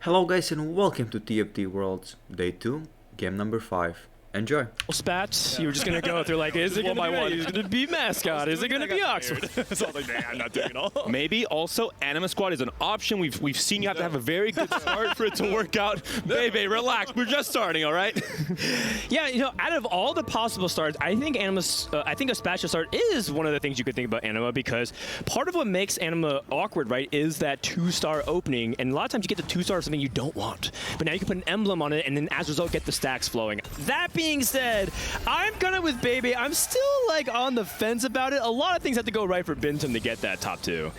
Hello guys and welcome to TFT Worlds, Day 2, Game number 5. Enjoy. Spats, you were just going to go through like, is it going to be mascot? Is it going to be Oxford? So I was like, nah, I'm not doing it all. Maybe also Anima Squad is an option. We've seen you have to have a very good start for it to work out. Baby, relax. We're just starting, all right? Yeah, you know, out of all the possible starts, I think a spatula start is one of the things you could think about Anima, because part of what makes Anima awkward, right, is that 2-star opening, and a lot of times you get the 2-star of something you don't want. But now you can put an emblem on it, and then as a result, get the stacks flowing. That being said, I'm gonna with Baby. I'm still like on the fence about it. A lot of things have to go right for Bintum to get that top 2.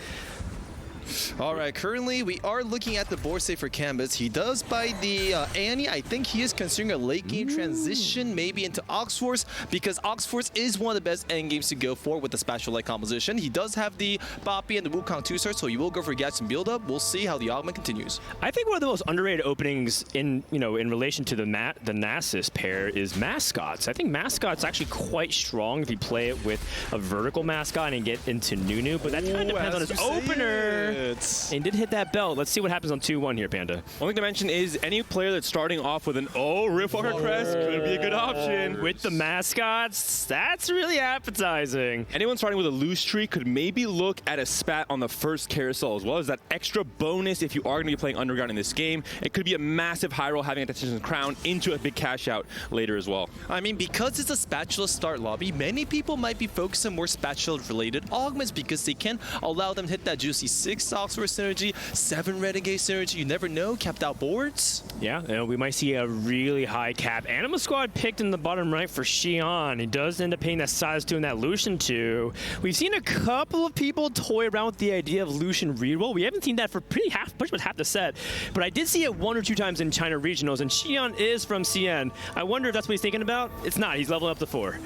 All right, currently we are looking at the board state for Canvas. He does buy the Annie. I think he is considering a late game transition, maybe into Oxforce, because Oxforce is one of the best end games to go for with the spatial-like composition. He does have the Boppy and the Wukong 2-star, so he will go for Gats and build up. We'll see how the augment continues. I think one of the most underrated openings in relation to the Nasus pair is mascots. I think mascots actually quite strong if you play it with a vertical mascot and get into Nunu, but that kind of depends on his opener. And did hit that belt. Let's see what happens on 2-1 here, Panda. One thing to mention is any player that's starting off with an Riftwalker crest could be a good option. With the mascots, that's really appetizing. Anyone starting with a loose tree could maybe look at a spat on the first carousel, as well as that extra bonus if you are going to be playing Underground in this game. It could be a massive high roll having a Tactician's Crown into a big cash out later as well. I mean, because it's a spatula start lobby, many people might be focusing on more spatula-related augments because they can allow them to hit that juicy 6 Oxford synergy, 7 Renegade synergy, you never know, capped out boards. Yeah, we might see a really high cap. Anima Squad picked in the bottom right for Xion. He does end up paying that size 2 and that Lucian 2. We've seen a couple of people toy around with the idea of Lucian reroll. We haven't seen that for pretty much half the set, but I did see it 1 or 2 times in China regionals, and Xion is from CN. I wonder if that's what he's thinking about. It's not. He's leveling up to 4.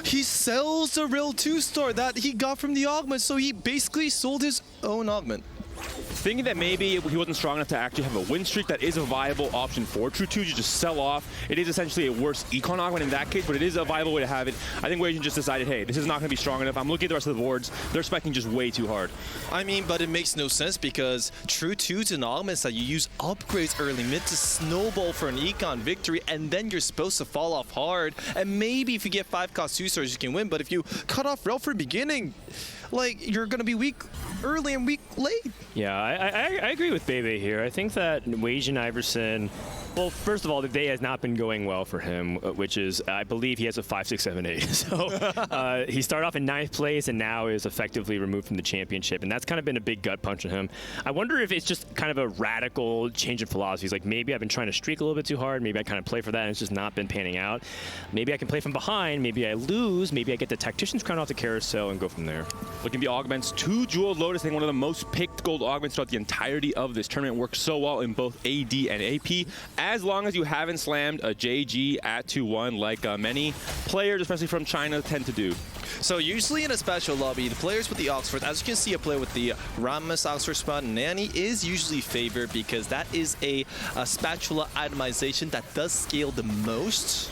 He sells the real 2-star that he got from the augment, so he basically sold his own augment. Thinking that maybe he wasn't strong enough to actually have a win streak, that is a viable option for True 2 to just sell off. It is essentially a worse econ augment in that case, but it is a viable way to have it. I think Weijin just decided, hey, this is not going to be strong enough. I'm looking at the rest of the boards. They're specking just way too hard. I mean, but it makes no sense because True 2's an augment that you use upgrades early mid to snowball for an econ victory, and then you're supposed to fall off hard. And maybe if you get 5 cost 2-stars, you can win, but if you cut off Rel for beginning, like, you're going to be weak early and weak late. Yeah, I agree with Bebe here. I think that Weijin Iverson, well, first of all, the day has not been going well for him, which is, I believe he has a 5, 6, 7, 8. So he started off in 9th place and now is effectively removed from the championship. And that's kind of been a big gut punch to him. I wonder if it's just kind of a radical change in philosophy. He's like, maybe I've been trying to streak a little bit too hard. Maybe I kind of play for that and it's just not been panning out. Maybe I can play from behind. Maybe I lose. Maybe I get the Tactician's Crown off the carousel and go from there. Looking at the augments, 2 Jewel Lotus, I think one of the most picked gold augments throughout the entirety of this tournament. Works so well in both AD and AP. As long as you haven't slammed a JG at 2-1 like many players, especially from China, tend to do. So usually in a special lobby, the players with the Oxford, as you can see, a player with the Rammus Oxford spot and Nanny is usually favored because that is a spatula itemization that does scale the most.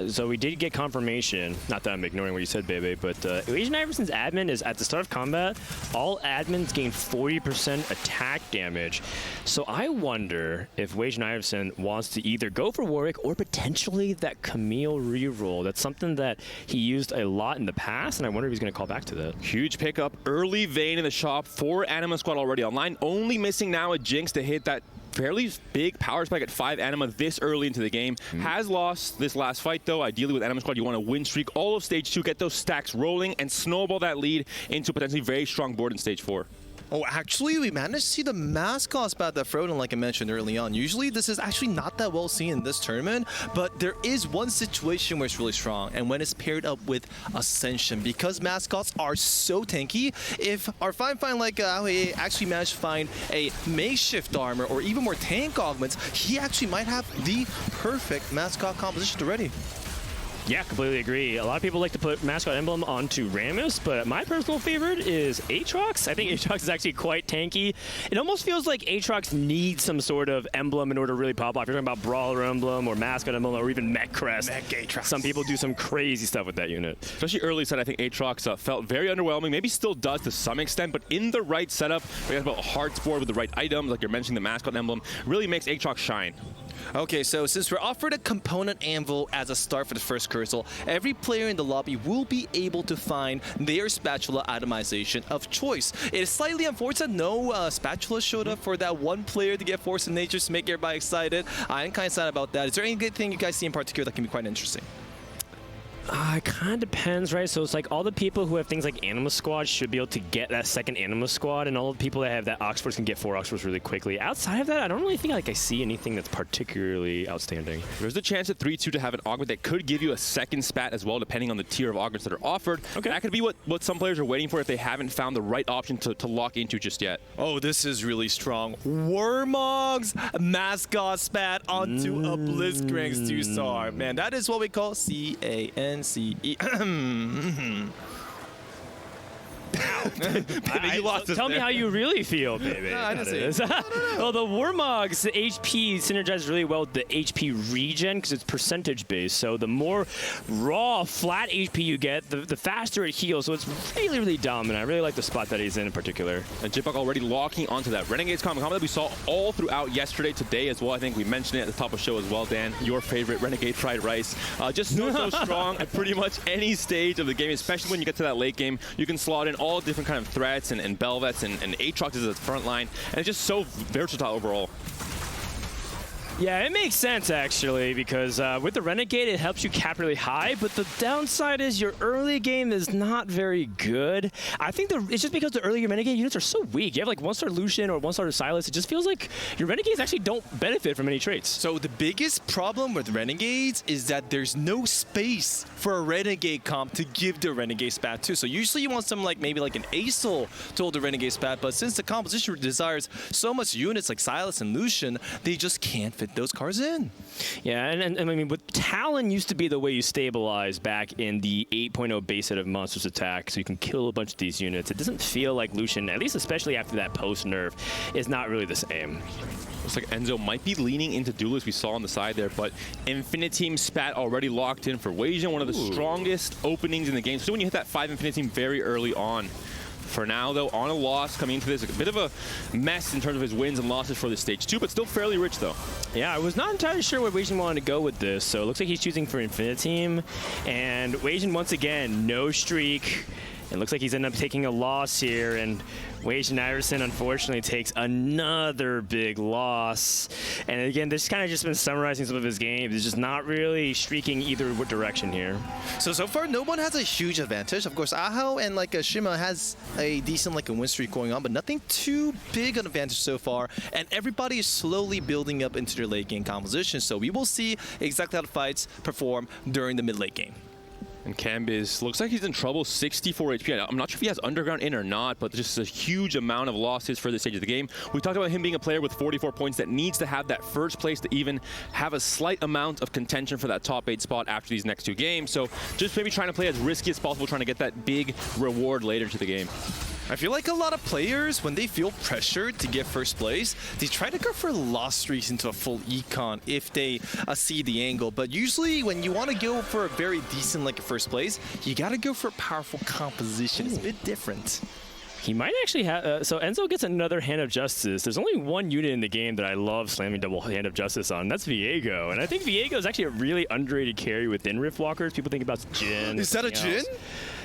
So we did get confirmation, not that I'm ignoring what you said, Bebe, but Weijin Iverson's admin is at the start of combat, all admins gain 40% attack damage. So I wonder if Weijin Iverson wants to either go for Warwick or potentially that Camille reroll. That's something that he used a lot in the past, and I wonder if he's going to call back to that. Huge pickup, early Vayne in the shop for Anima Squad already online. Only missing now a Jinx to hit that fairly big power spike at 5 Anima this early into the game. Has lost this last fight though. Ideally with Anima Squad, you want to win streak all of stage 2, get those stacks rolling, and snowball that lead into a potentially very strong board in stage 4. Oh, actually, we managed to see the mascot spat that Froden, like I mentioned early on. Usually, this is actually not that well seen in this tournament, but there is one situation where it's really strong, and when it's paired up with Ascension, because mascots are so tanky. If our fine like Aoe actually managed to find a makeshift armor or even more tank augments, he actually might have the perfect mascot composition already. Yeah, completely agree. A lot of people like to put mascot emblem onto Rammus, but my personal favorite is Aatrox. I think Aatrox is actually quite tanky. It almost feels like Aatrox needs some sort of emblem in order to really pop off. You're talking about Brawler emblem or mascot emblem or even Mech Crest. Mech Aatrox. Some people do some crazy stuff with that unit. Especially early set, I think Aatrox felt very underwhelming. Maybe still does to some extent, but in the right setup, we got about Hearts board with the right items, like you're mentioning the mascot emblem, really makes Aatrox shine. Okay, so since we're offered a component anvil as a start for the first Crystal, every player in the lobby will be able to find their spatula itemization of choice. It is slightly unfortunate no spatula showed up for that one player to get Force of Nature to make everybody excited. I'm kind of sad about that. Is there any good thing you guys see in particular that can be quite interesting? It kind of depends, right? So it's like all the people who have things like Anima Squad should be able to get that second Anima Squad, and all the people that have that Oxfords can get 4 Oxfords really quickly. Outside of that, I don't really think like I see anything that's particularly outstanding. There's the chance at 3-2 to have an augment that could give you a second spat as well, depending on the tier of augments that are offered. Okay. That could be what some players are waiting for if they haven't found the right option to lock into just yet. Oh, this is really strong. Wormog's mascot spat onto a Blitzcrank's 2-star. Man, that is what we call CANCE. Baby, you lost Tell me how you really feel, baby. No, I didn't say it. Well, the Warmog's the HP synergizes really well with the HP regen because it's percentage based. So the more raw, flat HP you get, the faster it heals. So it's really, really dominant. I really like the spot that he's in particular. And Jipok already locking onto that Renegade's combo that we saw all throughout yesterday, today as well. I think we mentioned it at the top of the show as well, Dan. Your favorite Renegade fried rice. Just so strong at pretty much any stage of the game, especially when you get to that late game. You can slot in all different kind of threats and Belvets and Aatrox is at the front line. And it's just so versatile overall. Yeah, it makes sense actually because with the Renegade it helps you cap really high, but the downside is your early game is not very good. I think it's just because the earlier Renegade units are so weak. You have like 1-star Lucian or 1-star Silas. It just feels like your Renegades actually don't benefit from any traits. So the biggest problem with Renegades is that there's no space for a Renegade comp to give the Renegade spat to. So usually you want something like maybe like an Acel to hold the Renegade spat, but since the composition desires so much units like Silas and Lucian, they just can't fit those cards in. Yeah, and I mean, with Talon used to be the way you stabilize back in the 8.0 base set of Monsters Attack, so you can kill a bunch of these units. It doesn't feel like Lucian, at least especially after that post-nerf, is not really the same. Looks like Enzo might be leaning into Duelist we saw on the side there, but Infinite Team spat already locked in for Weijin, one of the strongest openings in the game. So when you hit that 5 Infinite Team very early on. For now, though, on a loss, coming into this, a bit of a mess in terms of his wins and losses for this stage 2, but still fairly rich, though. Yeah, I was not entirely sure where Weijin wanted to go with this, so it looks like he's choosing for Infinite Team. And Weijin, once again, no streak. It looks like he's ended up taking a loss here, and Weijin Iverson unfortunately takes another big loss. And again, this kind of just been summarizing some of his games. He's just not really streaking either direction here. So far, no one has a huge advantage. Of course, Aho and like Shima has a decent like a win streak going on, but nothing too big an advantage so far. And everybody is slowly building up into their late game composition. So we will see exactly how the fights perform during the mid-late game. And Cambiz looks like he's in trouble, 64 HP. I'm not sure if he has Underground in or not, but just a huge amount of losses for this stage of the game. We talked about him being a player with 44 points that needs to have that first place to even have a slight amount of contention for that top 8 spot after these next 2 games. So just maybe trying to play as risky as possible, trying to get that big reward later into the game. I feel like a lot of players, when they feel pressured to get first place, they try to go for loss streaks into a full econ if they see the angle. But usually when you want to go for a very decent like a first place, you got to go for a powerful composition. It's a bit different. He might actually have... so Enzo gets another Hand of Justice. There's only one unit in the game that I love slamming double Hand of Justice on. That's Viego. And I think Viego is actually a really underrated carry within Rift Walkers. People think about Jhin. Is that a Jhin?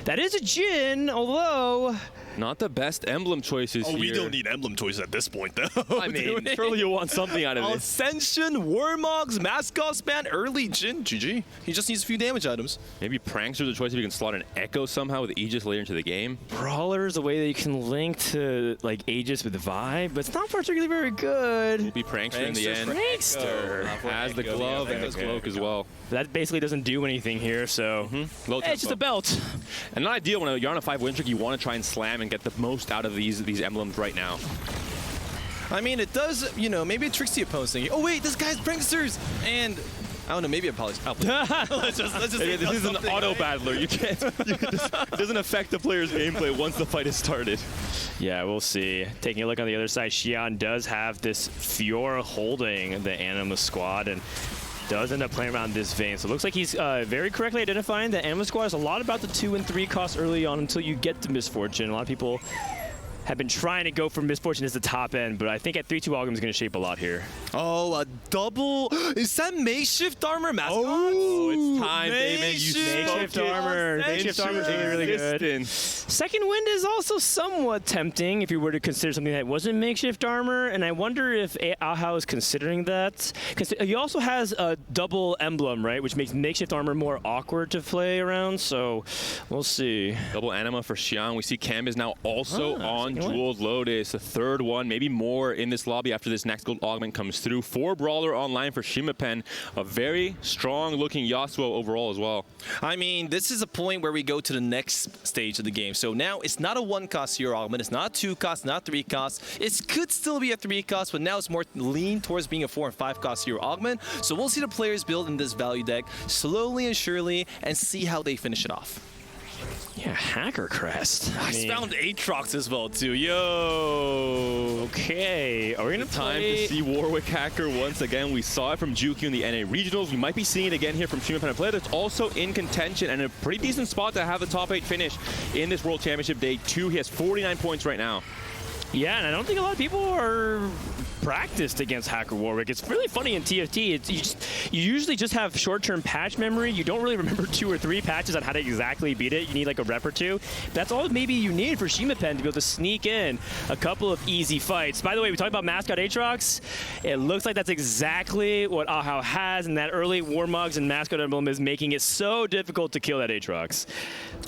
That is a Jhin, although... Not the best emblem choices here. We don't need emblem choices at this point, though. I mean, surely you'll want something out of this. Ascension, Warmog's mascot span, early Jhin, GG. He just needs a few damage items. Maybe Prankster's a choice if you can slot an Echo somehow with Aegis later into the game. Brawler is a way that you can link to like Aegis with the Vibe, but it's not particularly very good. Will be Prankster in the end. Prankster Has the glove and the cloak as well. That basically doesn't do anything here, so it's just a belt. And not ideal when you're on a 5 win streak, you want to try and slam and get the most out of these emblems right now. I mean, it does, you know, maybe it tricks the opponent thinking, oh wait, this guy's pranksters! And I don't know, maybe I'll let's just Yeah, this is an auto battler. You can't. It doesn't affect the player's gameplay once the fight is started. Yeah, we'll see. Taking a look on the other side, Xian does have this Fiora holding the Anima squad and does end up playing around this vein. So it looks like he's very correctly identifying that Anima squad is a lot about the 2 and 3 costs early on until you get to Misfortune. A lot of people have been trying to go for Misfortune as the top end, but I think at 3-2 Algrim is going to shape a lot here. Oh, a double. Is that makeshift armor mascot? Oh, it's time, David. Makeshift armor. Makeshift armor is really good. Second Wind is also somewhat tempting if you were to consider something that wasn't makeshift armor, and I wonder if Ahau is considering that. Because he also has a double emblem, right, which makes makeshift armor more awkward to play around, so we'll see. Double Anima for Xian. We see Cam is now also on Jeweled Lotus, the third one, maybe more in this lobby after this next gold augment comes through. 4 Brawler online for Shimapen. A very strong-looking Yasuo overall as well. I mean, this is a point where we go to the next stage of the game. So now it's not a 1-cost hero augment, it's not a 2-cost, not 3-cost. It could still be a 3-cost, but now it's more lean towards being a 4 and 5-cost hero augment. So we'll see the players build in this value deck slowly and surely and see how they finish it off. Yeah, Hacker Crest. I found Aatrox as well, too. Yo! Okay, are we going to Time to see Warwick Hacker once again. We saw it from Juki in the NA Regionals. We might be seeing it again here from Shimapen, a player that's also in contention and a pretty decent spot to have the top 8 finish in this World Championship Day 2. He has 49 points right now. Yeah, and I don't think a lot of people are practiced against Hacker Warwick. It's really funny in TFT. You usually just have short-term patch memory. You don't really remember 2 or 3 patches on how to exactly beat it. You need like a rep or 2. That's all maybe you need for Shimapen to be able to sneak in a couple of easy fights. By the way, we talked about mascot Aatrox. It looks like that's exactly what Ahau has, and that early Warmugs and mascot emblem is making it so difficult to kill that Aatrox.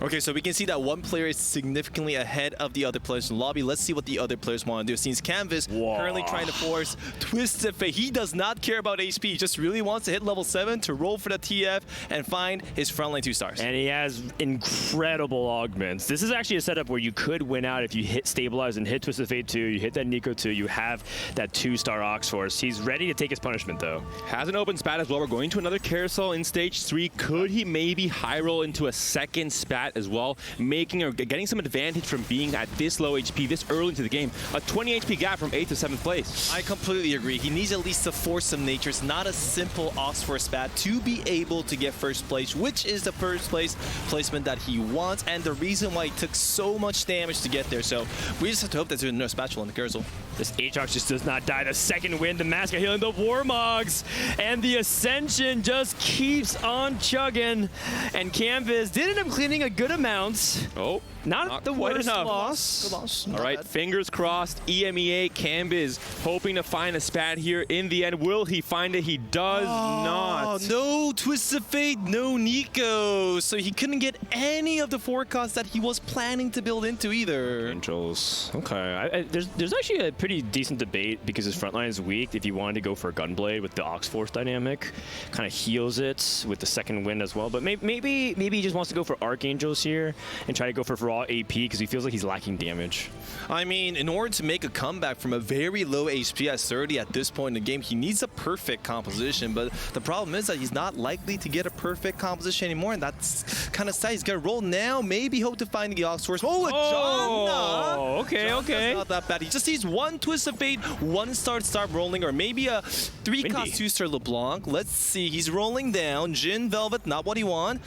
Okay, so we can see that one player is significantly ahead of the other players in the lobby. Let's see what the other players want to do. Since Canvas currently trying to force Twisted Fate. He does not care about HP. He just really wants to hit level 7 to roll for the TF and find his frontline 2 stars. And he has incredible augments. This is actually a setup where you could win out if you hit Stabilize and hit Twisted Fate 2, you hit that Nico 2, you have that 2-star Ox Force. He's ready to take his punishment though. Has an open spat as well. We're going to another carousel in stage 3. Could he maybe high roll into a second spat as well, making or getting some advantage from being at this low HP this early into the game? A 20 HP gap from 8th to 7th place. I completely agree. He needs at least to force some nature. It's not a simple Ox for spat to be able to get first place, which is the first place placement that he wants, and the reason why he took so much damage to get there. So we just have to hope that there's no spatula in the carousel. This Aatrox just does not die. The second win, the mascot healing, the Warmogs, and the Ascension just keeps on chugging. And Canvas did end up cleaning a good amount. Oh, not the quite worst enough. loss. All right, fingers crossed. EMEA Cambiz hoping to find a spat here in the end. Will he find it? He does not. No Twisted Fate, no Nico. So he couldn't get any of the forecasts that he was planning to build into either. Angels. Okay. There's actually a pretty decent debate because his frontline is weak. If you wanted to go for a Gunblade with the Ox Force dynamic, kind of heals it with the second wind as well. But maybe he just wants to go for Archangels here and try to go for raw AP because he feels like he's lacking damage. I mean, in order to make a comeback from a very low HP at 30 at this point in the game, he needs a perfect composition. But the problem is that he's not likely to get a perfect composition anymore, and that's kind of sad. He's gonna roll now, maybe hope to find the Ox Force. Oh, Janna! Okay, Janna's okay. not that bad. He just needs one Twist of Fate, one start rolling, or maybe a 3-cost 2-star LeBlanc. Let's see. He's rolling down. Jin Velvet, not what he want.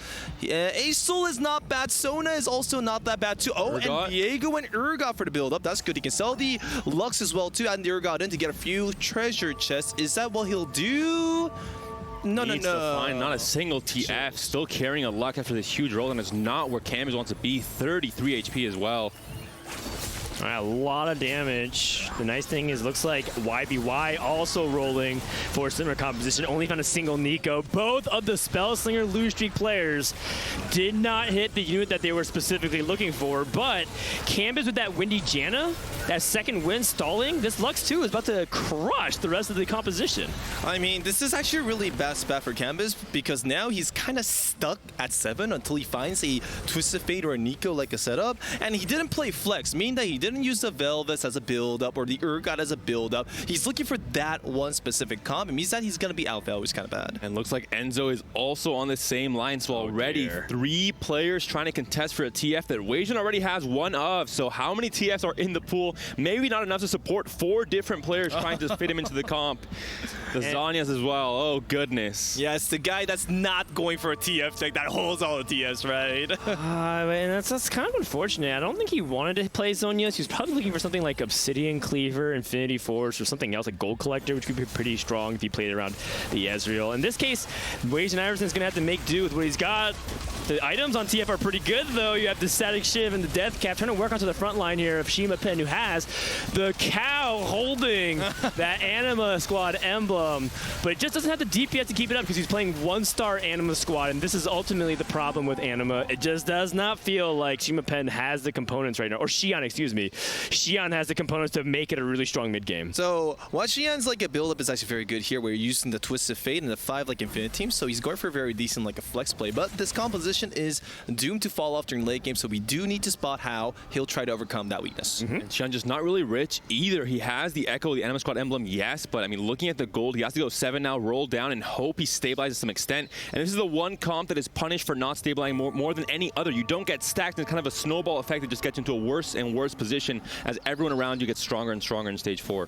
Azul is not bad. Sona is also not that bad too. Oh, Urgot. and Diego and Urgot for the build-up. That's good. He can sell the Lux as well too, and the Urgot in to get a few treasure chests. Is that what he'll do? No. Needs to find not a single TF. Still carrying a luck after this huge roll, and it's not where Cambiz wants to be. 33 HP as well. All right, a lot of damage. The nice thing is, looks like YBY also rolling for a similar composition. Only found a single Nico. Both of the Spellslinger Lose Streak players did not hit the unit that they were specifically looking for, but Canvas with that Windy Janna, that second win stalling, this Lux 2 is about to crush the rest of the composition. I mean, this is actually a really bad spat for Canvas because now he's kind of stuck at 7 until he finds a Twisted Fate or a Nico like a setup, and he didn't play Flex, meaning that he didn't didn't use the Velvets as a build-up or the Urgot as a build-up. He's looking for that one specific comp. It means that he's going to be out-value, which is kind of bad. And looks like Enzo is also on the same line. So already 3 players trying to contest for a TF that Weijin already has one of. So how many TFs are in the pool? Maybe not enough to support 4 different players trying to fit him into the comp. The Zhonya's as well. Oh, goodness. Yeah, it's the guy that's not going for a TF tech that holds all the TFs, right? And that's kind of unfortunate. I don't think he wanted to play Zhonya's. He was probably looking for something like Obsidian Cleaver, Infinity Force, or something else like Gold Collector, which could be pretty strong if he played around the Ezreal. In this case, Weijin Iverson's going to have to make do with what he's got. The items on TF are pretty good, though. You have the Static Shiv and the Death Cap trying to work onto the front line here of Shima Pen, who has the cow holding that Anima Squad emblem, but it just doesn't have the DPS to keep it up because he's playing 1-star Anima Squad, and this is ultimately the problem with Anima. It just does not feel like Shima Pen has the components right now, or Xian, excuse me. Xian has the components to make it a really strong mid game. So, what Xian's like a build-up is actually very good here, where you're using the Twisted Fate and the 5 like Infinite Team, so he's going for a very decent like a flex play, but this composition is doomed to fall off during late game, so we do need to spot how he'll try to overcome that weakness. And Xian just not really rich either. He has the Echo, the Anima Squad emblem, yes, but I mean, looking at the gold, he has to go 7 now, roll down, and hope he stabilizes to some extent. And this is the one comp that is punished for not stabilizing more than any other. You don't get stacked, and it's kind of a snowball effect that just gets into a worse and worse position as everyone around you gets stronger and stronger in stage 4.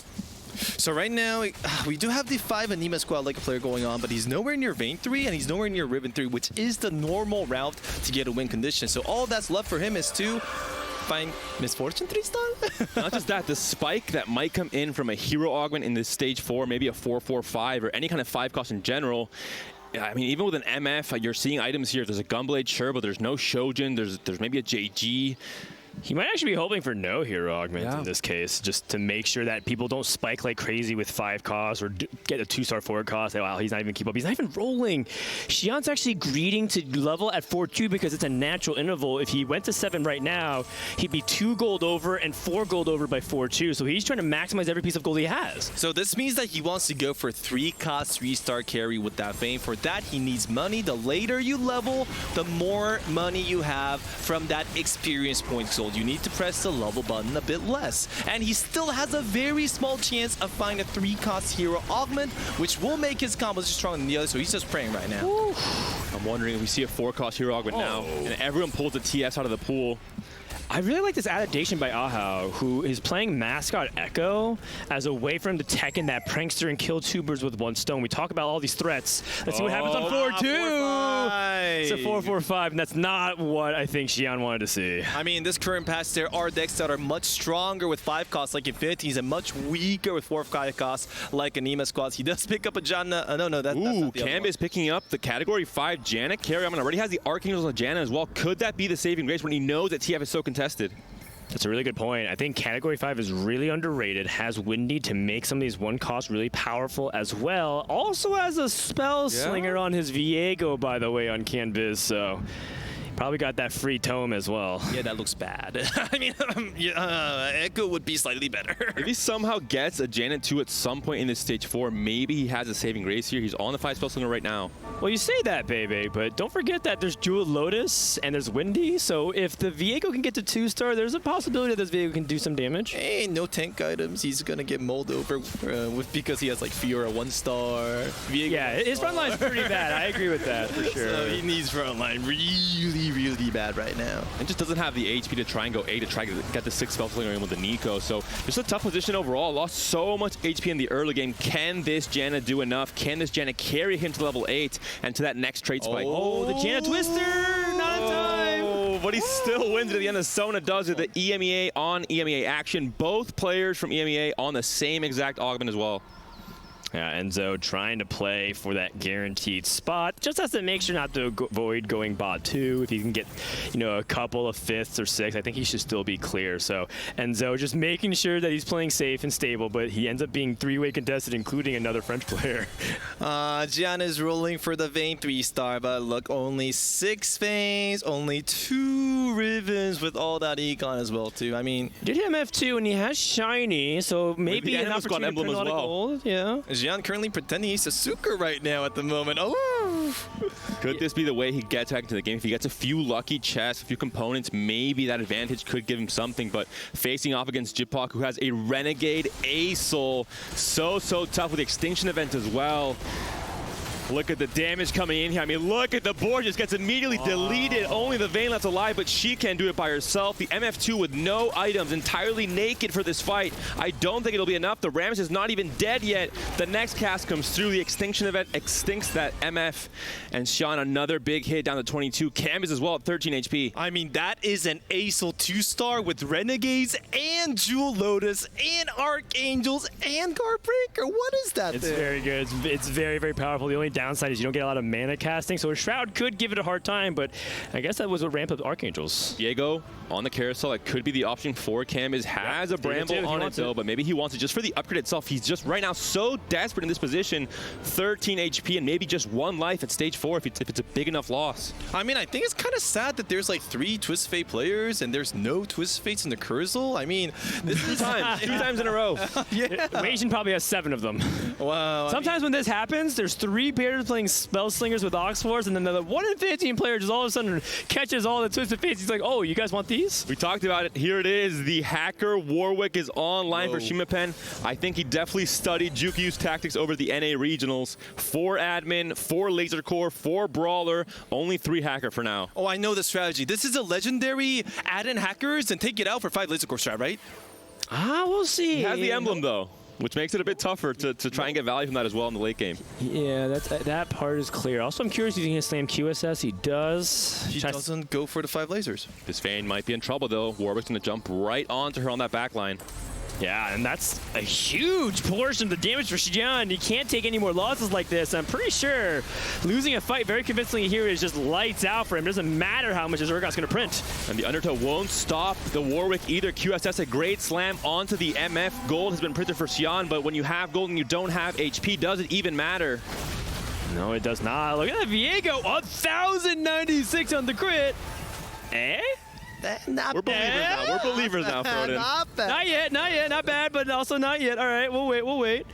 So right now, we do have the 5 Anima Squad like a player going on, but he's nowhere near Vayne 3 and he's nowhere near Ribbon 3, which is the normal route to get a win condition. So all that's left for him is to find Misfortune 3-star? Not just that, the spike that might come in from a hero augment in this stage 4, maybe a 4-4-5 or any kind of 5 cost in general. I mean, even with an MF, you're seeing items here. There's a Gunblade, sure, but there's no Shojin. There's maybe a JG. He might actually be hoping for no hero augment in this case, just to make sure that people don't spike like crazy with 5 costs or get a 2-star 4 cost. Wow, he's not even keep up. He's not even rolling. Xian's actually greeting to level at 4-2 because it's a natural interval. If he went to 7 right now, he'd be 2 gold over and 4 gold over by 4-2. So he's trying to maximize every piece of gold he has. So this means that he wants to go for 3 cost 3-star carry with that Vayne. For that, he needs money. The later you level, the more money you have from that experience points gold. You need to press the level button a bit less. And he still has a very small chance of finding a 3-cost hero augment, which will make his composition stronger than the other, so he's just praying right now. Ooh. I'm wondering if we see a 4-cost hero augment now, and everyone pulls the TS out of the pool. I really like this adaptation by Ahau, who is playing Mascot Echo as a way for him to tech in that prankster and kill 2 birds with 1 stone. We talk about all these threats. Let's see what happens on 4-2. It's a 4-4-5, and that's not what I think Xian wanted to see. I mean, this current patch, there are decks that are much stronger with 5 costs like Infinities and much weaker with 4-5 costs like Anima Squads. He does pick up a Janna. That's not the Canvas picking up the category 5 Janna carry. I mean, already has the Archangels on Janna as well. Could that be the saving grace when he knows that TF is so contested? That's a really good point. I think Category 5 is really underrated, has Windy to make some of these 1 costs really powerful as well. Also has a Spell Slinger on his Viego, by the way, on Canvas, so probably got that free tome as well. Yeah, that looks bad. I mean, Echo would be slightly better. If he somehow gets a Janet 2 at some point in this stage 4, maybe he has a saving grace here. He's on the 5 Spell Slinger right now. Well, you say that, baby, but don't forget that there's Jewel Lotus and there's Windy, so if the Viego can get to 2-star, there's a possibility that this Viego can do some damage. Hey, no tank items. He's gonna get mulled over because he has like Fiora 1-star. Viego yeah, his front line's pretty bad. I agree with that for sure. So he needs front line really bad right now. And just doesn't have the HP to try and go A to try to get the 6 Spell Slinger in with the Nico. So just a tough position overall. Lost so much HP in the early game. Can this Janna do enough? Can this Janna carry him to level 8 and to that next trait spike? Oh, the Janna Twister! Not in time! But he still wins it at the end. The Sona does it. The EMEA on EMEA action. Both players from EMEA on the same exact augment as well. Yeah, Enzo trying to play for that guaranteed spot. Just has to make sure not to avoid going bot 2. If he can get, a couple of 5ths or 6th, I think he should still be clear. So Enzo just making sure that he's playing safe and stable, but he ends up being 3-way contested, including another French player. Gian is rolling for the Vayne 3-star, but look, only 6 Vaynes, only 2 Ribbons with all that econ as well, too. I mean, did him F2 and he has shiny, so maybe an opportunity to print a lot of gold. Yeah. Xian currently pretending he's Asuka right now at the moment. Oh! Could this be the way he gets back into the game? If he gets a few lucky chests, a few components, maybe that advantage could give him something. But facing off against Jipak, who has a Renegade Aesol, so tough with the Extinction event as well. Look at the damage coming in here. I mean, look at the board, just gets immediately deleted. Only the Vayne left alive, but she can do it by herself. The MF2 with no items, entirely naked for this fight. I don't think it'll be enough. The Rammus is not even dead yet. The next cast comes through. The Extinction event extincts that MF. And Xian, another big hit down to 22. Cambus as well at 13 HP. I mean, that is an Aesol 2-star with Renegades and Jewel Lotus and Archangels and Guardbreaker. What is that It's thing? very good. It's very, very powerful. The only downside is you don't get a lot of mana casting, so a Shroud could give it a hard time, but I guess that was a ramp of Archangels. Diego on the carousel, that could be the option for Cambus. Has a Bramble on it though, but maybe he wants it just for the upgrade itself. He's just right now so desperate in this position. 13 HP and maybe just 1 life at stage 4 if it's a big enough loss. I mean, I think it's kind of sad that there's like 3 Twist Fate players and there's no Twist Fates in the Curzel. I mean, this is Two times in a row. yeah. Wasian probably has 7 of them. Wow. Sometimes when this happens, there's 3 players playing Spell Slingers with Oxforce, and then the 1 in 15 player just all of a sudden catches all the Twisted Fates. He's like, oh, you guys want these? We talked about it. Here it is. The hacker Warwick is online for Shimapen. I think he definitely studied Jukyu's tactics over the NA regionals. 4 admin, 4 laser core, 4 brawler, only 3 hacker for now. Oh, I know the strategy. This is a legendary add-in hackers and take it out for 5 laser core strat, right? We'll see. He has the emblem though, which makes it a bit tougher to try and get value from that as well in the late game. Yeah, that part is clear. Also, I'm curious if he's going to slam QSS. He does. He doesn't go for the 5 lasers. This Vayne might be in trouble though. Warwick's going to jump right onto her on that back line. Yeah, and that's a huge portion of the damage for Xian. He can't take any more losses like this. I'm pretty sure losing a fight very convincingly here is just lights out for him. It doesn't matter how much his Urgot's going to print. And the Undertow won't stop the Warwick either. QSS, a great slam onto the MF. Gold has been printed for Xian, but when you have gold and you don't have HP, does it even matter? No, it does not. Look at that Viego, 1,096 on the crit. Eh? Not We're believers now. We're believers now, Froden. Not bad. Not yet, not bad, but also not yet. All right, we'll wait.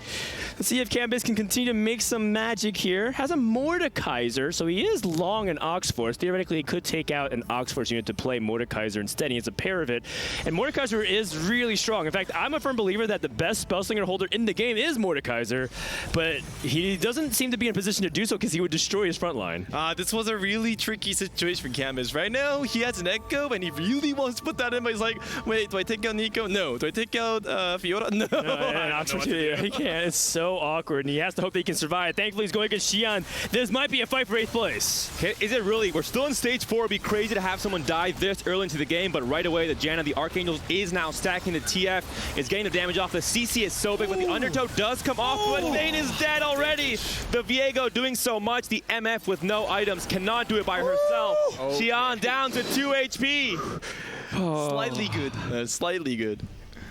Let's see if Cambus can continue to make some magic here. Has a Mordekaiser, so he is long in Oxforce. Theoretically, he could take out an Oxforce unit to play Mordekaiser instead. He has a pair of it. And Mordekaiser is really strong. In fact, I'm a firm believer that the best Spellslinger holder in the game is Mordekaiser, but he doesn't seem to be in a position to do so because he would destroy his front line. This was a really tricky situation for Cambus. Right now, he has an Echo, and he really wants to put that in, but he's like, wait, do I take out Nico? No. Do I take out Fiora? No. And Oxforce, he can't. It's so awkward, and he has to hope that he can survive. Thankfully, he's going against Xian. This might be a fight for 8th place. Is it really? We're still in stage 4. It'd be crazy to have someone die this early into the game, but right away, the Janna, the Archangels, is now stacking. The TF is getting the damage off. The CC is so big, but the Undertow does come off, but Vayne is dead already. The Viego doing so much. The MF with no items cannot do it by herself. Xian down to 2 HP. Slightly good. Slightly good.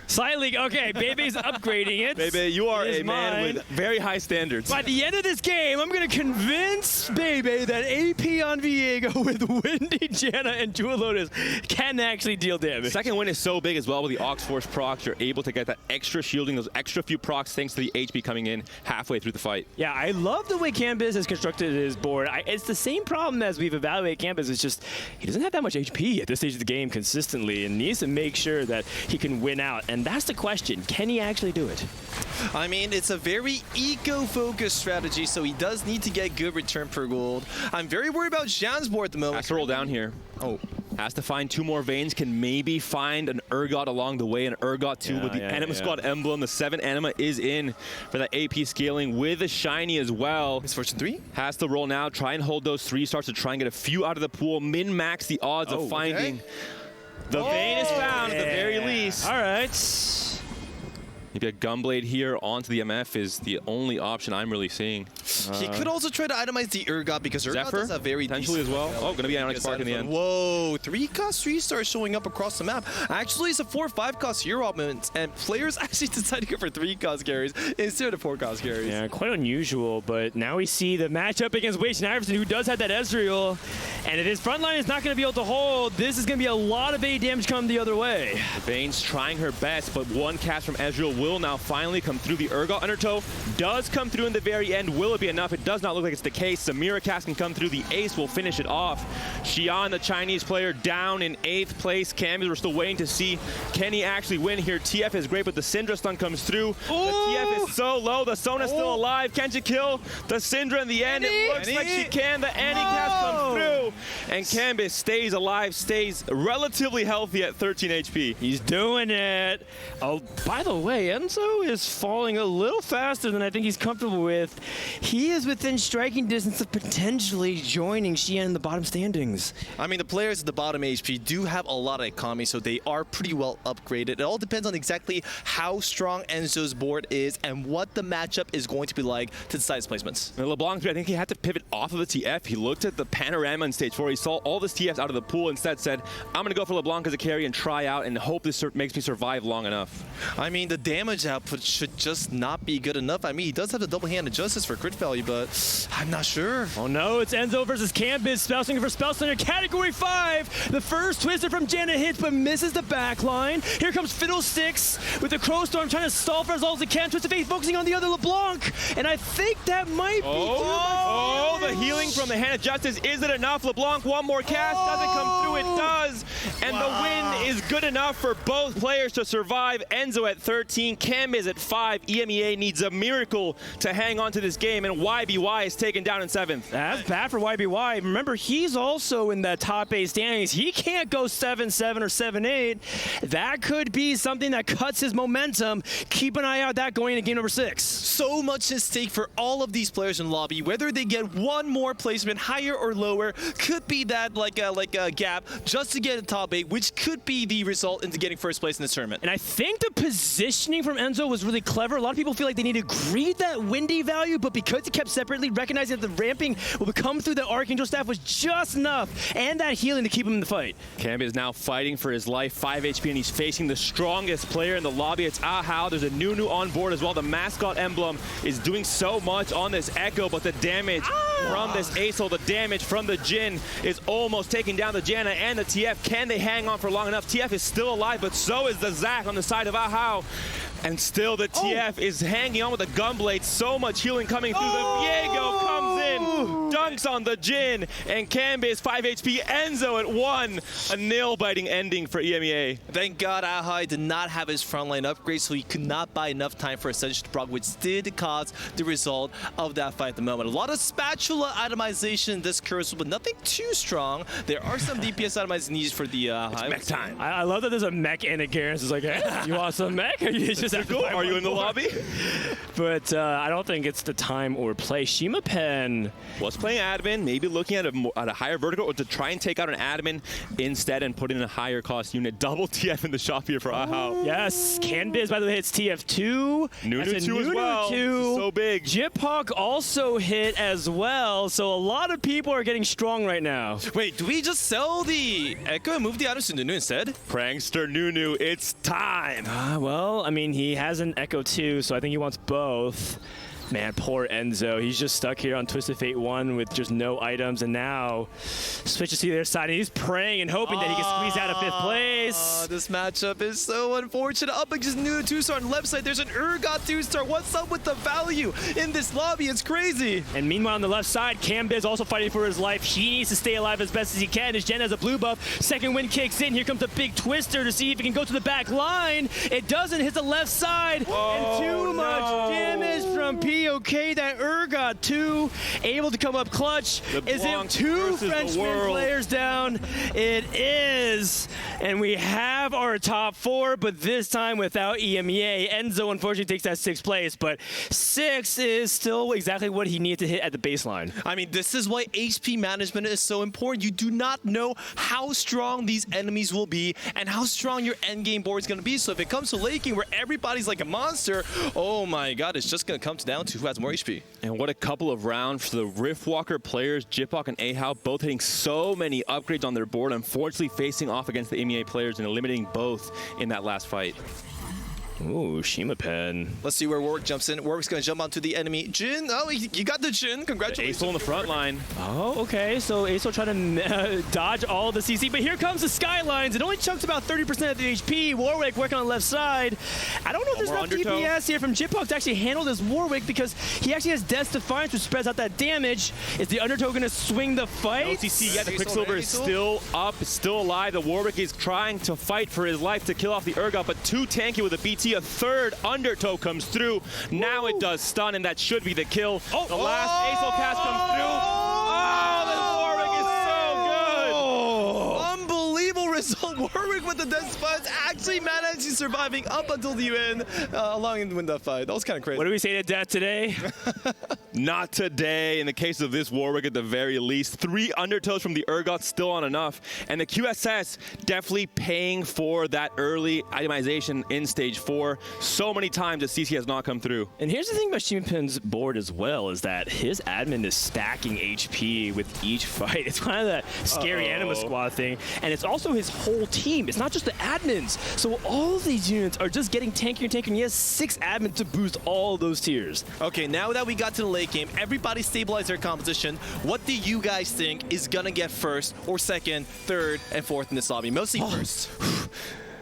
Slightly, okay, Bebe's upgrading it. Bebe, you are It is a man mine. with very high standards. By the end of this game, I'm going to convince Bebe that AP on Viego with Windy, Janna, and Jewel Lotus can actually deal damage. Second win is so big as well with the Oxforce procs. You're able to get that extra shielding, those extra few procs thanks to the HP coming in halfway through the fight. Yeah, I love the way Cambus has constructed his board. It's the same problem as we've evaluated Cambus. It's just he doesn't have that much HP at this stage of the game consistently and needs to make sure that he can win out. And that's the question. Can he actually do it? I mean, it's a very eco-focused strategy, so he does need to get good return per gold. I'm very worried about Xian's board at the moment. Has to roll down here. Oh. Has to find 2 more Vaynes, can maybe find an Urgot along the way, an Urgot 2 with the Anima Squad emblem. The 7 Anima is in for that AP scaling with a shiny as well. Misfortune 3? Has to roll now, try and hold those 3 stars to try and get a few out of the pool, min-max the odds of finding. The Vayne is found at the very least. All right. Maybe a Gunblade here onto the MF is the only option I'm really seeing. He could also try to itemize the Urgot because Urgot Zephyr does a very potentially as well. Oh, gonna be Ionic Spark in the end. Whoa, 3 cost 3 stars showing up across the map. Actually, it's a 4-5 cost hero opponent, and players actually decided to go for 3 cost carries instead of 4 cost carries. Yeah, quite unusual, but now we see the matchup against Wasian Iverson, who does have that Ezreal, and if his front line is not going to be able to hold, this is going to be a lot of A damage coming the other way. Vayne's trying her best, but 1 cast from Ezreal will now finally come through. The Urgot Undertow does come through in the very end. Will it be enough? It does not look like it's the case. Samira Cass can come through. The ace will finish it off. Xian, the Chinese player, down in 8th place. Cambiz, we're still waiting to see, can he actually win here? TF is great, but the Syndra stun comes through. Ooh. The TF is so low. The Sona's still alive. Can she kill the Syndra in the end? It looks like she can. The Anti-Cast comes through. And Cambiz stays alive, stays relatively healthy at 13 HP. He's doing it. Oh, by the way, Enzo is falling a little faster than I think he's comfortable with. He is within striking distance of potentially joining Xian in the bottom standings. I mean, the players at the bottom HP do have a lot of economy, so they are pretty well upgraded. It all depends on exactly how strong Enzo's board is and what the matchup is going to be like to decide his placements. And LeBlanc, I think he had to pivot off of the TF. He looked at the panorama in stage 4. He saw all this TFs out of the pool. Instead said, I'm going to go for LeBlanc as a carry and try out and hope this makes me survive long enough. I mean, the damage output should just not be good enough. I mean, he does have the double-handed justice for crit value, but I'm not sure. Oh no, it's Enzo versus Cambiz. Spellslinger for Spellslinger, category 5. The first twister from Janna hits, but misses the backline. Here comes Fiddlesticks with the Crow Storm trying to stall for as long as he can. Twisted Fate focusing on the other LeBlanc, and I think that might be Oh, the healing from the Hand of Justice. Is it enough? LeBlanc, one more cast. Doesn't come through. It does. And the win is good enough for both players to survive. Enzo at 13, Cambiz at 5. EMEA needs a miracle to hang on to this game, and YBY is taken down in 7th. That's bad for YBY. Remember, he's also in the top 8 standings. He can't go 7-7 or 7-8. That could be something that cuts his momentum. Keep an eye out that going into game number 6. So much at stake for all of these players in lobby. Whether they get one more placement, higher or lower, could be that like a gap just to get a top 8, which could be the result into getting first place in this tournament. And I think the positioning from Enzo was really clever. A lot of people feel like they need to greed that Windy value, but because he kept separately, recognizing that the ramping will come through the Archangel staff was just enough, and that healing to keep him in the fight. Cambiz is now fighting for his life, 5 HP, and he's facing the strongest player in the lobby. It's Ahau. There's a Nunu on board as well. The mascot emblem is doing so much on this Echo, but the damage from this Acel, the damage from the Jhin is almost taking down the Janna and the TF. Can they hang on for long enough? TF is still alive, but so is the Zac on the side of Ahau. And still the TF is hanging on with the Gunblade. So much healing coming through. The Viego comes in, dunks on the Jhin, and Cambiz 5 HP. Enzo at 1. A nail-biting ending for EMEA. Thank God Ahai did not have his frontline upgrade, so he could not buy enough time for Ascension to proc, which did cause the result of that fight at the moment. A lot of spatula itemization in this curse, but nothing too strong. There are some DPS itemization needs for the Ahai. Mech time. I love that there's a mech in it, Garrus. It's like, hey, you want some mech? Or you just have to buy Are you one in the more? lobby? But I don't think it's the time or play. Shima Pen Was playing admin, maybe looking at a higher vertical, or to try and take out an admin instead and put in a higher cost unit. Double TF in the shop here for Ahau. Yes, Cambiz, by the way, hits TF2. Nunu That's a 2 as Nunu well. 2. This is so big. Jiphawk also hit as well, so a lot of people are getting strong right now. Wait, do we just sell the Echo and move the items to Nunu instead? Prankster Nunu, it's time. Well, I mean, he has an Echo 2, so I think he wants both. Man, poor Enzo. He's just stuck here on Twisted Fate 1 with just no items, and now switches to the other side, and he's praying and hoping that he can squeeze out of 5th place. This matchup is so unfortunate. Up against Nunu 2-star on the left side, there's an Urgot 2-star. What's up with the value in this lobby? It's crazy. And meanwhile, on the left side, Cambiz also fighting for his life. He needs to stay alive as best as he can. His Jen has a blue buff. Second wind kicks in. Here comes a big twister to see if he can go to the back line. It doesn't. Hit the left side. And too much damage from POK. That Urgot 2 able to come up clutch. Is it 2 Frenchmen players down? It is. And we have our top 4, but this time without EMEA. Enzo unfortunately takes that 6th place, but 6 is still exactly what he needed to hit at the baseline. I mean, this is why HP management is so important. You do not know how strong these enemies will be and how strong your endgame board is going to be. So if it comes to late game where everybody's like a monster, oh my god, it's just going to come down to who has more HP. And what a couple of rounds for the Riftwalker players. Jiphawk and Ahau both hitting so many upgrades on their board, unfortunately facing off against the EMEA players and eliminating both in that last fight. Ooh, Shima Pen. Let's see where Warwick jumps in. Warwick's going to jump onto the enemy. Jin, oh, you got the Jin. Congratulations. Ace on the front line. Oh, okay. So Ace will try to dodge all the CC, but here comes the Skylines. It only chunks about 30% of the HP. Warwick working on the left side. I don't know if there's enough DPS here from Jitpok to actually handle this Warwick because he actually has Death's Defiance, which spreads out that damage. Is the Undertow going to swing the fight? OTC, yeah, the Quicksilver is still up, still alive. The Warwick is trying to fight for his life to kill off the Urgot, but too tanky with a BT. A third Undertow comes through. Now it does stun, and that should be the kill. Oh, the last Ace cast comes through. Result. Warwick with the Death Defiance actually managing surviving up until the end, allowing him to win that fight. That was kind of crazy. What do we say to Death today? Not today. In the case of this Warwick, at the very least, 3 Undertows from the Urgot still on enough, and the QSS definitely paying for that early itemization in stage 4. So many times that CC has not come through. And here's the thing about Shima Pen's board as well, is that his admin is stacking HP with each fight. It's kind of that scary Anima Squad thing, and it's also his whole team. It's not just the admins. So all of these units are just getting tankier and tankier, and he has 6 admins to boost all those tiers. Okay, now that we got to the late game, everybody stabilized their composition. What do you guys think is gonna get first or second, third, and fourth in this lobby? Mostly first.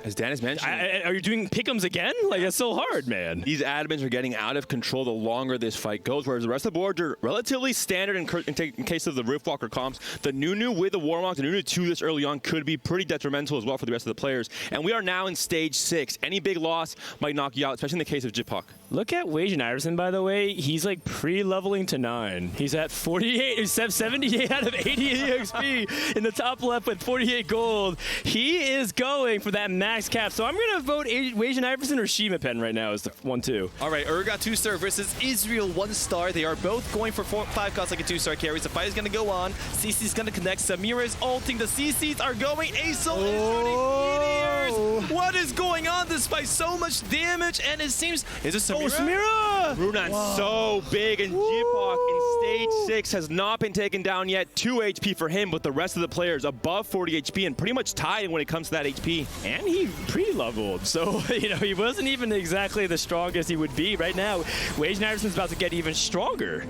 As Dan has mentioned, are you doing pick'ems again? Like, that's so hard, man. These admins are getting out of control the longer this fight goes, whereas the rest of the boards are relatively standard in case of the Riftwalker comps. The Nunu with the Warlock, the Nunu 2 this early on could be pretty detrimental as well for the rest of the players. And we are now in stage 6. Any big loss might knock you out, especially in the case of Jitpok. Look at Wage and Iverson, by the way. He's like pre-leveling to 9. He's at 48, he's at 78 out of 80 XP in the top left with 48 gold. He is going for that max cap. So I'm going to vote Wage and Iverson or Shima Pen right now is the 1-2. All right, Urgot 2-star versus Israel 1-star. They are both going for 5 costs like a 2-star carries. The fight is going to go on. CC's going to connect. Samira is ulting. The CCs are going. Aesol is shooting meteors. What is going on this fight? So much damage, and it seems... Is it Samira? Oh, Samira! Runan's so big, and Jitpok in stage 6 has not been taken down yet. 2 HP for him, but the rest of the players above 40 HP and pretty much tied when it comes to that HP. And he pre-leveled, so he wasn't even exactly the strongest he would be. Right now, Wage and Iverson's about to get even stronger.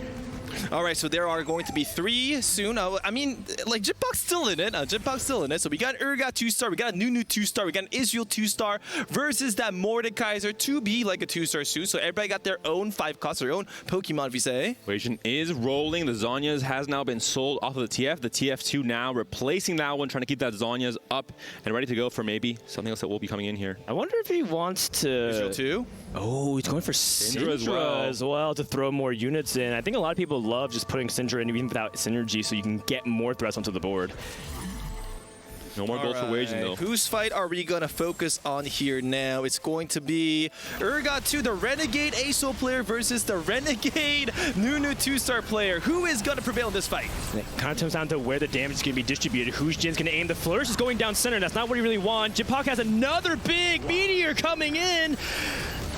All right, so there are going to be 3 soon. I mean, like, Jitpok's still in it. Jitpok's still in it. So we got Urgot 2-star, we got a Nunu 2-star, we got an Israel 2-star versus that Mordekaiser to be like a 2-star soon. So everybody got their own 5 costs, their own Pokemon, if you say. Equation is rolling. The Zhonya's has now been sold off of the TF. The TF2 now replacing that one, trying to keep that Zhonya's up and ready to go for maybe something else that will be coming in here. I wonder if he wants to... Israel 2? Oh, he's going for Syndra as well to throw more units in. I think a lot of people love just putting Syndra in even without synergy so you can get more threats onto the board. No more gold for Waging, though. Whose fight are we going to focus on here now? It's going to be Urgot 2, the Renegade Aesol player versus the Renegade Nunu 2-star player. Who is going to prevail in this fight? It kind of comes down to where the damage is going to be distributed. Whose Jin's going to aim? The Flourish is going down center. That's not what he really wants. Jitpok has another big meteor coming in.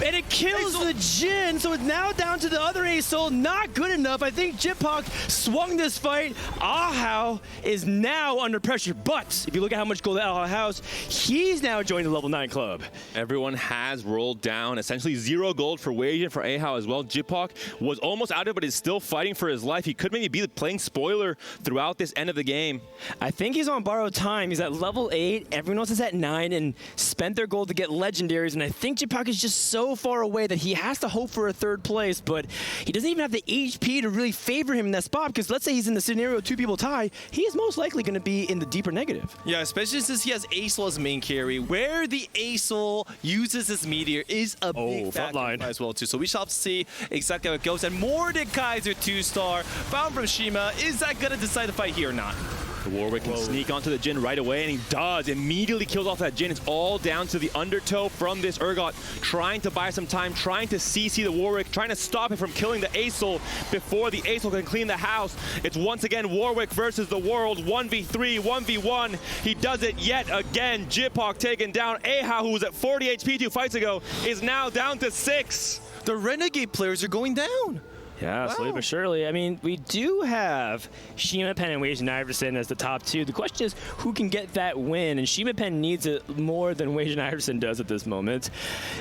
And it kills the Jin, so it's now down to the other Aesol. Not good enough. I think Jitpok swung this fight. Ahau is now under pressure, but if you look at how much gold Ahau has, he's now joined the level 9 club. Everyone has rolled down. Essentially 0 gold for Wage and for Ahau as well. Jitpok was almost out of it, but is still fighting for his life. He could maybe be playing spoiler throughout this end of the game. I think he's on borrowed time. He's at level 8. Everyone else is at 9 and spent their gold to get legendaries, and I think Jitpok is just so far away that he has to hope for a 3rd place, but he doesn't even have the HP to really favor him in that spot, because let's say he's in the scenario 2 people tie, he is most likely going to be in the deeper negative. Yeah, especially since he has Aesol as main carry. Where the Aesol uses his meteor is a big factor as well too. So we shall have to see exactly how it goes. And Mordekaiser 2-star found from Shima. Is that going to decide the fight here or not? The Warwick can sneak onto the Jin right away, and he does. Immediately kills off that Jin. It's all down to the Undertow from this Urgot, trying to buy some time, trying to CC the Warwick, trying to stop it from killing the Aesol before the Aesol can clean the house. It's once again Warwick versus the world, 1v3, 1v1. He does it yet again. Jitpok taken down. Ahau, who was at 40 HP 2 fights ago, is now down to 6. The Renegade players are going down. Yeah, slowly but surely. I mean, we do have Shima Pen and Wei Iverson as the top two. The question is, who can get that win? And Shima Pen needs it more than Wei Iverson does at this moment.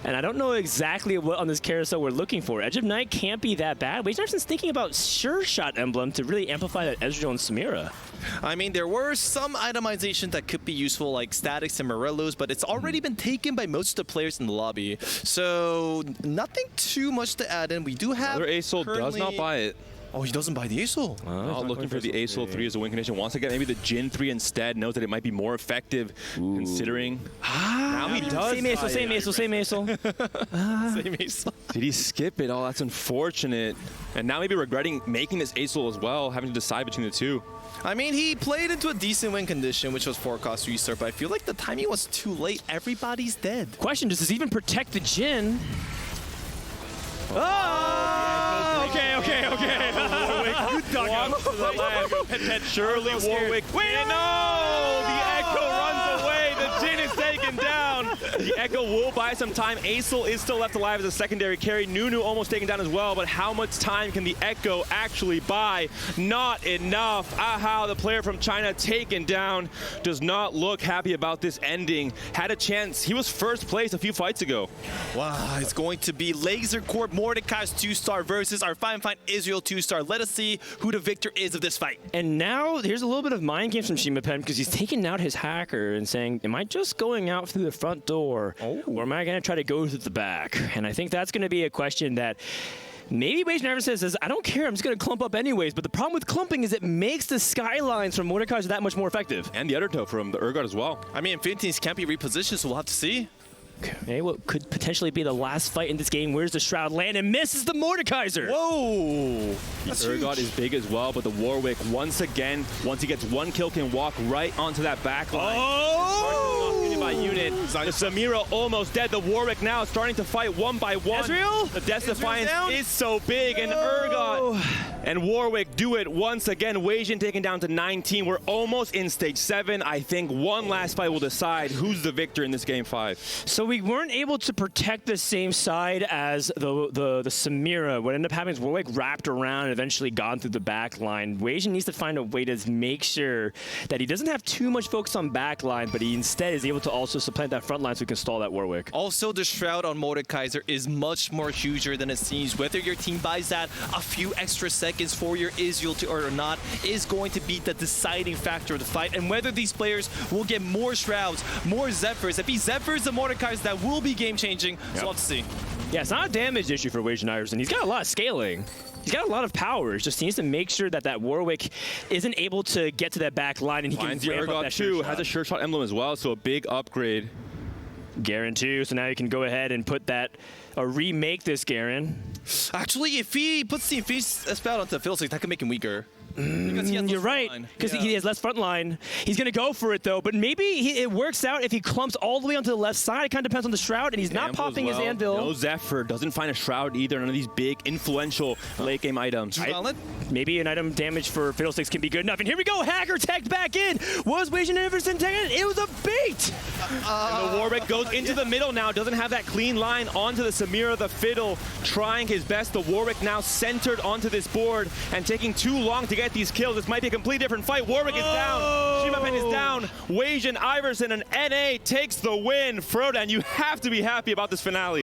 And I don't know exactly what on this carousel we're looking for. Edge of Night can't be that bad. Wei Iverson's thinking about Sure Shot Emblem to really amplify that Ezreal and Samira. I mean, there were some itemization that could be useful, like Statics and Morellos, but it's already been taken by most of the players in the lobby. So nothing too much to add in. We do have Another Aesol does not buy it. Oh, he doesn't buy the Aesol. Not looking for the Aesol 3 as a win condition. Wants to get maybe the Jin 3 instead. Knows that it might be more effective considering. Now he does. Same Aesol, same Aesol, same Aesol. Same Aesol. Did he skip it? Oh, that's unfortunate. And now maybe regretting making this Aesol as well, having to decide between the two. I mean, he played into a decent win condition, which was 4-cost restart, but I feel like the timing was too late. Everybody's dead. Question, does this even protect the Jin? Oh! Okay. Good duck. Surely Warwick. Wait, no! The Echo runs away. The Jin is taken down. The Echo will buy some time. Aesol is still left alive as a secondary carry. Nunu almost taken down as well, but how much time can the Echo actually buy? Not enough. Aha, the player from China taken down. Does not look happy about this ending. Had a chance. He was first place a few fights ago. Wow, it's going to be Laser Corp Mordekai's 2-star versus our Fine Israel 2-star. Let us see who the victor is of this fight. And now here's a little bit of mind games from Shima Pen because he's taking out his hacker and saying, am I just going out through the front door or am I going to try to go through the back? And I think that's going to be a question that maybe Wei Iverson says, I don't care, I'm just going to clump up anyways. But the problem with clumping is it makes the skylines from Mordekaiser that much more effective. And the Undertow from the Urgot as well. I mean, Infinities can't be repositioned, so we'll have to see. Okay, what could potentially be the last fight in this game. Where's the Shroud land and misses the Mordekaiser? Whoa! The Urgot is big as well, but the Warwick, once again, once he gets one kill, can walk right onto that back line. Oh! Unit by unit. The Samira almost dead. The Warwick now starting to fight one by one. Ezreal? The Death Defiance is so big, and Urgot and Warwick do it once again. Weijin taken down to 19. We're almost in stage 7. I think one last fight will decide who's the victor in this game 5. So we weren't able to protect the same side as the Samira. What ended up happening is Warwick wrapped around and eventually gone through the back line. Weijin needs to find a way to make sure that he doesn't have too much focus on back line, but he instead is able to also supplant that front line so he can stall that Warwick. Also, the Shroud on Mordekaiser is much more huger than it seems. Whether your team buys that a few extra seconds for your Israel or not is going to be the deciding factor of the fight. And whether these players will get more Shrouds, more Zephyrs. If he Zephyrs the Mordekaiser, that will be game-changing. So we'll have to see. Yeah, it's not a damage issue for Wei Iverson. He's got a lot of scaling. He's got a lot of power. It's just he needs to make sure that Warwick isn't able to get to that back line and he Finds can ramp up Urgot that too. Sure Has Shot. a Sure Shot emblem as well, so a big upgrade. Garen too, so now you can go ahead and put that, remake this Garen. Actually, if he puts the Infinity Spell onto Fiddlesticks, that could make him weaker. Because he has You're less right, front line. because he has less front line. He's going to go for it, though, but maybe it works out if he clumps all the way onto the left side. It kind of depends on the Shroud, and he's not Anvil as popping his well. Anvil. No Zephyr, doesn't find a Shroud either. None of these big, influential late-game items. Maybe an item damage for Fiddlesticks can be good enough. And here we go, Hacker tagged back in. Was Wei Iverson tagged in? It was a bait! And the Warwick goes into the middle now, doesn't have that clean line onto the Samira, the Fiddle, trying his best. The Warwick now centered onto this board and taking too long to get these kills. This might be a completely different fight. Warwick is down. Shima Pen is down. Wei Iverson and NA takes the win. Frodan, you have to be happy about this finale.